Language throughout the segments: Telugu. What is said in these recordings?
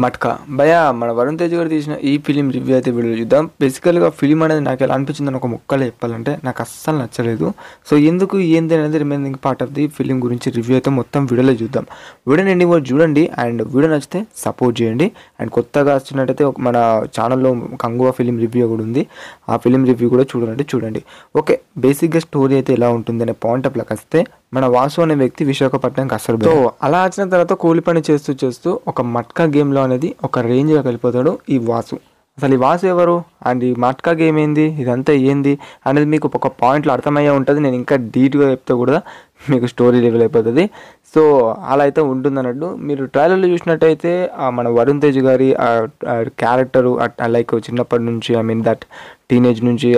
మట్కా భయ మన వరుణ్ తేజ్ గారు తీసిన ఈ ఫిలిం రివ్యూ అయితే వీడియో చూద్దాం. బేసికల్గా ఫిలిం అనేది నాకు ఎలా అనిపించిందని ఒక ముక్కలో చెప్పాలంటే నాకు అస్సలు నచ్చలేదు. సో ఎందుకు ఏంది అనేది remaining part of the film గురించి రివ్యూ అయితే మొత్తం వీడియోలో చూద్దాం. వీడియోని ఎండింగ్ వరకు చూడండి అండ్ వీడియో నచ్చితే సపోర్ట్ చేయండి. అండ్ కొత్తగా వచ్చినట్టయితే మన ఛానల్లో కంగువా ఫిలిం రివ్యూ కూడా ఉంది, ఆ ఫిలిం రివ్యూ కూడా చూడండి. ఓకే, బేసిక్గా స్టోరీ అయితే ఎలా ఉంటుంది అనే పాయింట్ ఆఫ్ లాకి వస్తే మన వాసు అనే వ్యక్తి విశాఖపట్నంకి వస్తాడు. సో అలా వచ్చిన తర్వాత కూలి పని చేస్తూ ఒక మట్కా గేమ్లో అనేది ఒక రేంజ్గా వెళ్ళిపోతాడు ఈ వాసు. అసలు ఈ వాసు ఎవరు అండ్ ఈ మట్కా గేమ్ ఏంది, ఇదంతా ఏంది అనేది మీకు ఒక పాయింట్లో అర్థమయ్యే ఉంటుంది. నేను ఇంకా డీట్గా చెప్తే కూడా మీకు స్టోరీ లెవెల్ అయిపోతుంది. సో అలా అయితే ఉంటుంది అన్నట్టు. మీరు ట్రైలర్లో చూసినట్టయితే మన వరుణ్ తేజ్ గారి క్యారెక్టరు లైక్ చిన్నప్పటి నుంచి దట్ టీనేజ్ నుంచి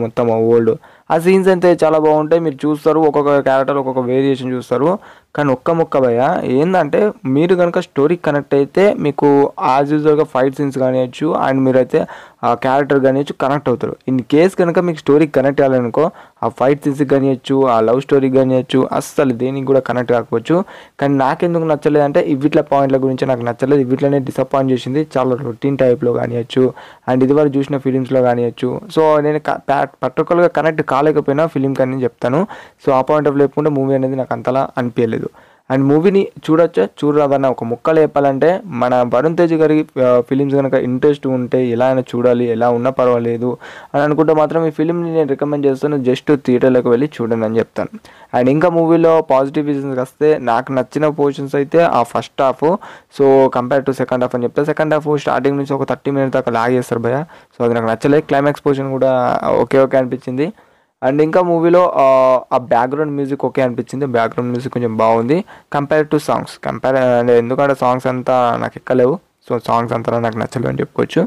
మొత్తం ఓల్డ్ ఆ సీన్స్ అయితే చాలా బాగుంటాయి. మీరు చూస్తారు, ఒక్కొక్క క్యారెక్టర్ ఒక్కొక్క వేరియేషన్ చూస్తారు. కానీ ఒక్క ముక్క భయ ఏంటంటే మీరు కనుక స్టోరీకి కనెక్ట్ అయితే మీకు యాజ్ యూజువల్గా ఫైట్ సీన్స్ కానివ్వచ్చు అండ్ మీరైతే ఆ క్యారెక్టర్ కానివ్వచ్చు కనెక్ట్ అవుతారు. ఇన్ కేస్ కనుక మీకు స్టోరీకి కనెక్ట్ అవ్వాలనుకో ఆ ఫైట్ సీన్స్కి కానివ్వచ్చు ఆ లవ్ స్టోరీకి కానివ్వచ్చు అస్సలు దేనికి కూడా కనెక్ట్ కాకపోవచ్చు. కానీ నాకెందుకు నచ్చలేదంటే ఇవిట్ల పాయింట్ల గురించి నాకు నచ్చలేదు. ఇవిట్లనే డిసప్పాయింట్ చేసింది. చాలా రొటీన్ టైప్లో కానివ్వచ్చు అండ్ ఇదివరకు చూసిన ఫిలిమ్స్లో కానివ్వచ్చు. సో నేను పర్టికులర్గా కనెక్ట్ కాలేకపోయినా ఫిలిం కానీ చెప్తాను. సో ఆ పాయింట్ ఆఫ్ లేకుండా మూవీ అనేది నాకు అంతలా అనిపించలేదు. అండ్ మూవీని చూడరాదన్న ఒక ముక్కలు చెప్పాలంటే మన వరుణ్ తేజ్ గారి ఫిలిమ్స్ కనుక ఇంట్రెస్ట్ ఉంటే ఎలా అయినా చూడాలి, ఎలా ఉన్నా పర్వాలేదు అని అనుకుంటే మాత్రం ఈ ఫిలింని నేను రికమెండ్ చేస్తాను. జస్ట్ థియేటర్లోకి వెళ్ళి చూడండి అని చెప్తాను. అండ్ ఇంకా మూవీలో పాజిటివ్ రీజన్స్ వస్తే నాకు నచ్చిన పోర్షన్స్ అయితే ఆ first half so compare to second half అని చెప్తాను. సెకండ్ హాఫ్ స్టార్టింగ్ నుంచి ఒక 30 minutes దాకా లాగ్ చేస్తారు భయ. సో అది నాకు నచ్చలేదు. క్లైమాక్స్ పోర్షన్ కూడా ఓకే అనిపించింది. అండ్ ఇంకా మూవీలో ఆ బ్యాక్గ్రౌండ్ మ్యూజిక్ ఓకే అనిపించింది. బ్యాక్గ్రౌండ్ మ్యూజిక్ కొంచెం బాగుంది కంపేర్ టు సాంగ్స్. ఎందుకంటే సాంగ్స్ అంతా నాకు ఎక్కలేవు. సో సాంగ్స్ అంతా నాకు నచ్చలేవు అని చెప్పుకోవచ్చు.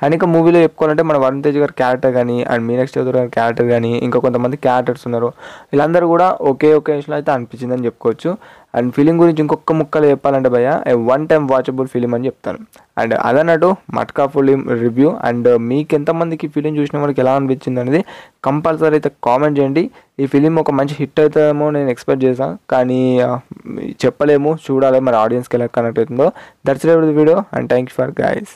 అండ్ ఇంకా మూవీలో చెప్పుకోవాలంటే మన వరుణ్ తేజ్ గారి క్యారెక్టర్ కానీ అండ్ మీనాక్షి చౌదరి గారి క్యారెక్టర్ కానీ ఇంకా కొంతమంది క్యారెక్టర్స్ ఉన్నారు, వీళ్ళందరూ కూడా ఒకే ఒకేషన్లో అయితే అనిపించింది అని చెప్పుకోవచ్చు. అండ్ ఫిలిం గురించి ఇంకొక ముక్కలు చెప్పాలంటే భయ వన్ టైం వాచబుల్ ఫిలిం అని చెప్తాను. అండ్ అదన్నట్టు మట్కా ఫిలిం రివ్యూ. అండ్ మీకు ఎంతమందికి ఫిలిం చూసిన వాళ్ళకి ఎలా అనిపించింది అనేది కంపల్సరీ అయితే కామెంట్ చేయండి. ఈ ఫిలిం ఒక మంచి హిట్ అవుతుందేమో నేను ఎక్స్పెక్ట్ చేశాను, కానీ చెప్పలేము, చూడాలి మరి ఆడియన్స్కి ఎలా కనెక్ట్ అవుతుందో. That's it video and thank you for guys.